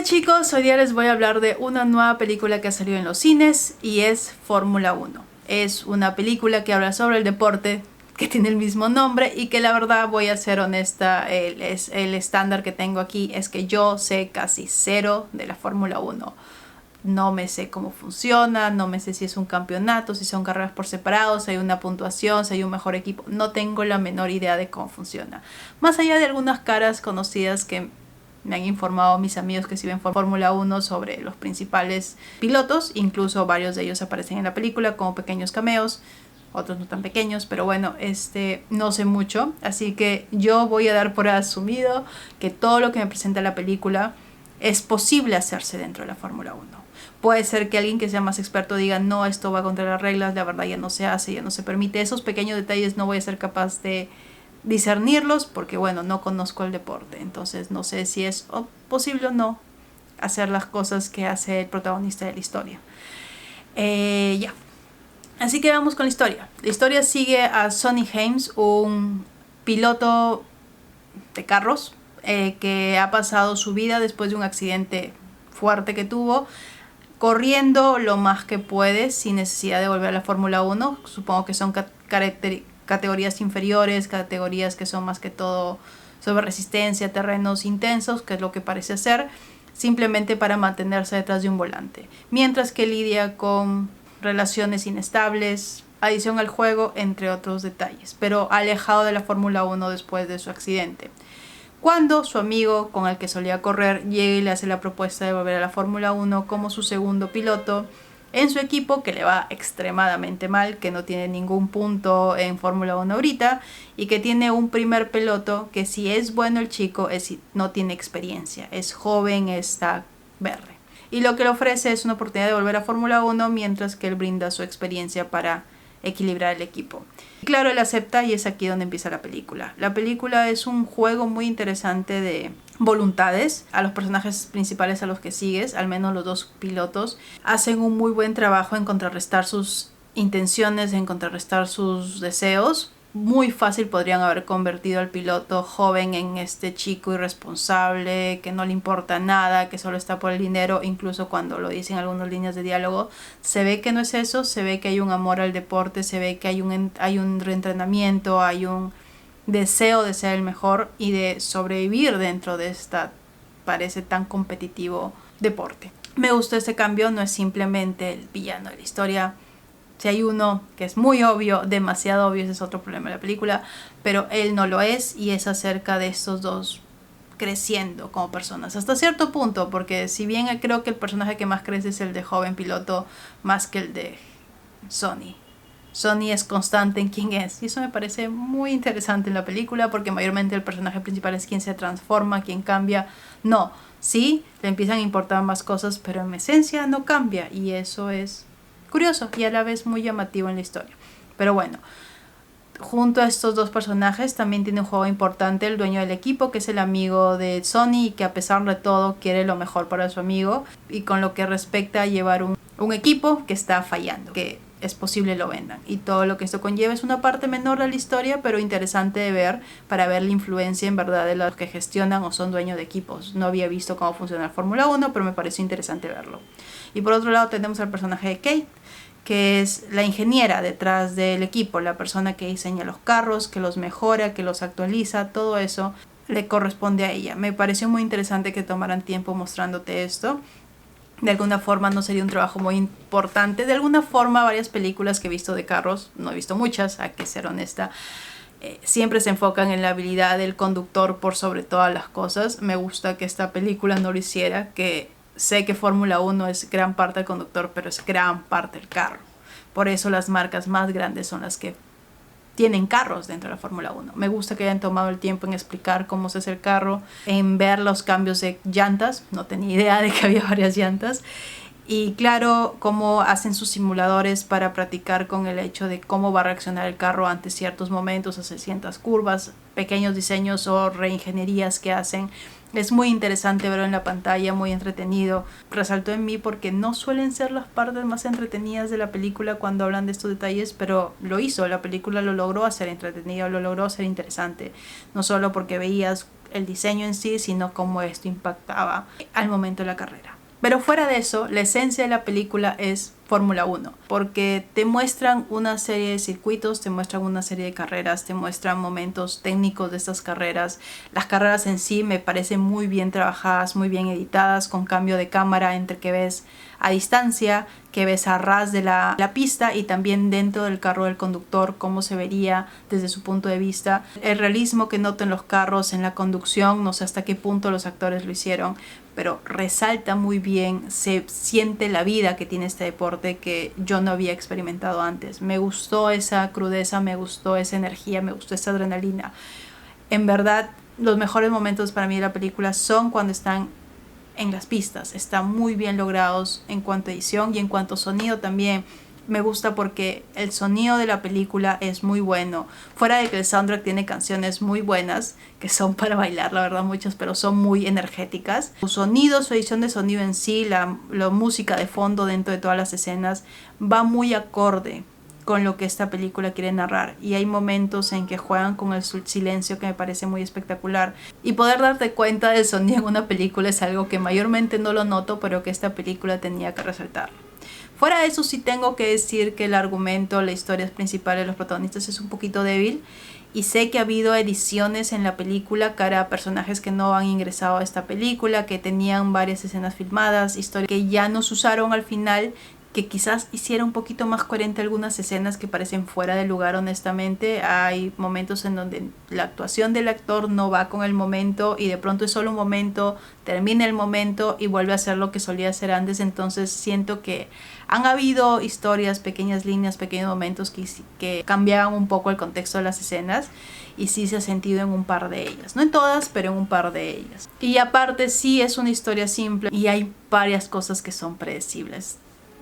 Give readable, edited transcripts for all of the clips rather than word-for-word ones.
chicos, hoy día les voy a hablar de una nueva película que ha salido en los cines y es Fórmula 1. Es una película que habla sobre el deporte que tiene el mismo nombre y que la verdad, voy a ser honesta, el estándar que tengo aquí es que yo sé casi cero de la Fórmula 1. No me sé cómo funciona, no me sé si es un campeonato, si son carreras por separado, si hay una puntuación, si hay un mejor equipo. No tengo la menor idea de cómo funciona. Más allá de algunas caras conocidas que me han informado mis amigos que sí ven Fórmula 1 sobre los principales pilotos, incluso varios de ellos aparecen en la película como pequeños cameos, otros no tan pequeños, pero bueno, no sé mucho, así que yo voy a dar por asumido que todo lo que me presenta la película es posible hacerse dentro de la Fórmula 1. Puede ser que alguien que sea más experto diga, no, esto va contra las reglas, la verdad ya no se hace, ya no se permite. Esos pequeños detalles no voy a ser capaz de discernirlos porque, bueno, no conozco el deporte. Entonces no sé si es posible o no hacer las cosas que hace el protagonista de la historia. Ya. Así que vamos con la historia. La historia sigue a Sonny Hayes, un piloto de carros que ha pasado su vida después de un accidente fuerte que tuvo, corriendo lo más que puede sin necesidad de volver a la Fórmula 1. Supongo que son categorías inferiores, categorías que son más que todo sobre resistencia, terrenos intensos, que es lo que parece ser, simplemente para mantenerse detrás de un volante. Mientras que lidia con relaciones inestables, adición al juego, entre otros detalles, pero alejado de la Fórmula 1 después de su accidente. Cuando su amigo con el que solía correr llega y le hace la propuesta de volver a la Fórmula 1 como su segundo piloto en su equipo, que le va extremadamente mal, que no tiene ningún punto en Fórmula 1 ahorita y que tiene un primer piloto que, si es bueno el chico, no tiene experiencia, es joven, está verde. Y lo que le ofrece es una oportunidad de volver a Fórmula 1 mientras que él brinda su experiencia para equilibrar el equipo. Claro, él acepta y es aquí donde empieza la película. La película es un juego muy interesante de voluntades. A los personajes principales a los que sigues, al menos los dos pilotos, hacen un muy buen trabajo en contrarrestar sus intenciones, en contrarrestar sus deseos. Muy fácil podrían haber convertido al piloto joven en este chico irresponsable, que no le importa nada, que solo está por el dinero. Incluso cuando lo dicen algunas líneas de diálogo, se ve que no es eso, se ve que hay un amor al deporte, se ve que hay un reentrenamiento, hay un deseo de ser el mejor y de sobrevivir dentro de esta, parece tan competitivo, deporte. Me gustó este cambio, no es simplemente el villano de la historia. Si hay uno que es muy obvio, demasiado obvio, ese es otro problema de la película, pero él no lo es, y es acerca de estos dos creciendo como personas hasta cierto punto, porque si bien creo que el personaje que más crece es el de joven piloto más que el de Sonny. Sonny es constante en quién es, y eso me parece muy interesante en la película, porque mayormente el personaje principal es quien se transforma, quien cambia. No, sí, le empiezan a importar más cosas, pero en esencia no cambia, y eso es curioso y a la vez muy llamativo en la historia. Pero bueno, junto a estos dos personajes también tiene un juego importante el dueño del equipo, que es el amigo de Sonny y que a pesar de todo quiere lo mejor para su amigo, y con lo que respecta a llevar un equipo que está fallando, que es posible lo vendan, y todo lo que esto conlleva es una parte menor de la historia, pero interesante de ver para ver la influencia en verdad de los que gestionan o son dueños de equipos. No había visto cómo funciona la Fórmula 1, pero me pareció interesante verlo. Y por otro lado tenemos al personaje de Kate, que es la ingeniera detrás del equipo, la persona que diseña los carros, que los mejora, que los actualiza, todo eso le corresponde a ella. Me pareció muy interesante que tomaran tiempo mostrándote esto. De alguna forma no sería un trabajo muy importante. De alguna forma varias películas que he visto de carros, no he visto muchas, hay que ser honesta, siempre se enfocan en la habilidad del conductor por sobre todas las cosas. Me gusta que esta película no lo hiciera, que sé que Fórmula 1 es gran parte del conductor, pero es gran parte del carro. Por eso las marcas más grandes son las que tienen carros dentro de la Fórmula 1. Me gusta que hayan tomado el tiempo en explicar cómo se hace el carro, en ver los cambios de llantas. No tenía idea de que había varias llantas. Y claro, cómo hacen sus simuladores para practicar con el hecho de cómo va a reaccionar el carro ante ciertos momentos, hacia ciertas curvas, pequeños diseños o reingenierías que hacen Es muy interesante verlo en la pantalla, muy entretenido. Resaltó en mí porque no suelen ser las partes más entretenidas de la película cuando hablan de estos detalles, pero lo hizo, la película lo logró hacer entretenida, lo logró hacer interesante. No solo porque veías el diseño en sí, sino cómo esto impactaba al momento de la carrera. Pero fuera de eso, la esencia de la película es Fórmula 1, porque te muestran una serie de circuitos, te muestran una serie de carreras, te muestran momentos técnicos de estas carreras. Las carreras en sí me parecen muy bien trabajadas, muy bien editadas, con cambio de cámara entre que ves a distancia, que ves a ras de la pista y también dentro del carro del conductor, cómo se vería desde su punto de vista. El realismo que noto en los carros, en la conducción, no sé hasta qué punto los actores lo hicieron, pero resalta muy bien, se siente la vida que tiene este deporte que yo no había experimentado antes. Me gustó esa crudeza, me gustó esa energía, me gustó esa adrenalina. En verdad, los mejores momentos para mí de la película son cuando están en las pistas. Están muy bien logrados en cuanto a edición y en cuanto a sonido también. Me gusta porque el sonido de la película es muy bueno. Fuera de que el soundtrack tiene canciones muy buenas, que son para bailar, la verdad, muchas, pero son muy energéticas. Su sonido, su edición de sonido en sí, la música de fondo dentro de todas las escenas, va muy acorde con lo que esta película quiere narrar, y hay momentos en que juegan con el silencio que me parece muy espectacular, y poder darte cuenta del sonido en una película es algo que mayormente no lo noto, pero que esta película tenía que resaltar. Fuera de eso, sí tengo que decir que el argumento, la historia principal de los protagonistas es un poquito débil, y sé que ha habido ediciones en la película cara a personajes que no han ingresado a esta película, que tenían varias escenas filmadas, historias que ya no se usaron al final, que quizás hiciera un poquito más coherente algunas escenas que parecen fuera de lugar. Honestamente, hay momentos en donde la actuación del actor no va con el momento y de pronto es solo un momento, termina el momento y vuelve a hacer lo que solía hacer antes. Entonces siento que han habido historias, pequeñas líneas, pequeños momentos que cambiaban un poco el contexto de las escenas, y sí se ha sentido en un par de ellas, no en todas, pero en un par de ellas. Y aparte, sí es una historia simple y hay varias cosas que son predecibles,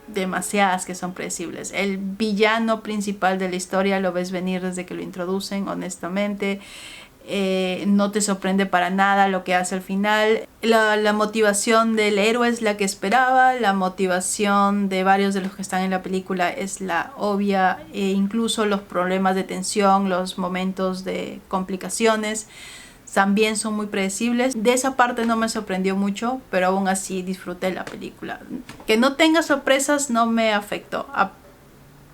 demasiadas que son predecibles. El villano principal de la historia lo ves venir desde que lo introducen, honestamente. No te sorprende para nada lo que hace al final. La motivación del héroe es la que esperaba, la motivación de varios de los que están en la película es la obvia, incluso los problemas de tensión, los momentos de complicaciones también son muy predecibles. De esa parte no me sorprendió mucho, pero aún así disfruté la película. Que no tenga sorpresas no me afectó.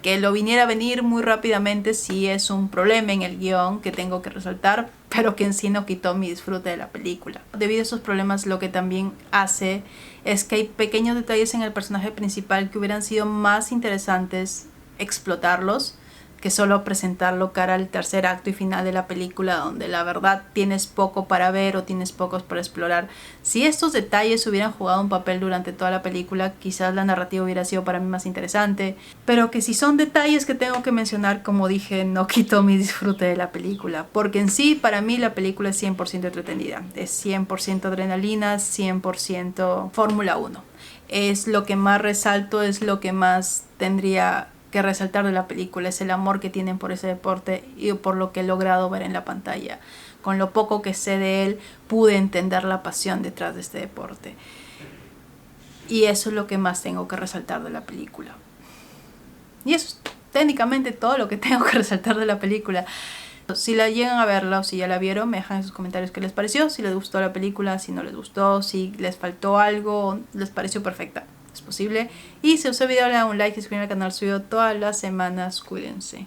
Que lo viniera a venir muy rápidamente sí es un problema en el guión que tengo que resaltar, pero que en sí no quitó mi disfrute de la película. Debido a esos problemas, lo que también hace es que hay pequeños detalles en el personaje principal que hubieran sido más interesantes explotarlos que solo presentarlo cara al tercer acto y final de la película, donde la verdad tienes poco para ver o tienes pocos para explorar. Si estos detalles hubieran jugado un papel durante toda la película, quizás la narrativa hubiera sido para mí más interesante, pero que si son detalles que tengo que mencionar, como dije, no quito mi disfrute de la película, porque en sí para mí la película es 100% entretenida, es 100% adrenalina, 100% Fórmula 1. Es lo que más resalto, es lo que más tendría que resaltar de la película, es el amor que tienen por ese deporte y por lo que he logrado ver en la pantalla. Con lo poco que sé de él, pude entender la pasión detrás de este deporte. Y eso es lo que más tengo que resaltar de la película. Y eso es técnicamente todo lo que tengo que resaltar de la película. Si la llegan a verla o si ya la vieron, me dejan en sus comentarios qué les pareció, si les gustó la película, si no les gustó, si les faltó algo, les pareció perfecta. Es posible. Y si os ha video, le dan un like y suscriban al canal, subido todas las semanas. Cuídense.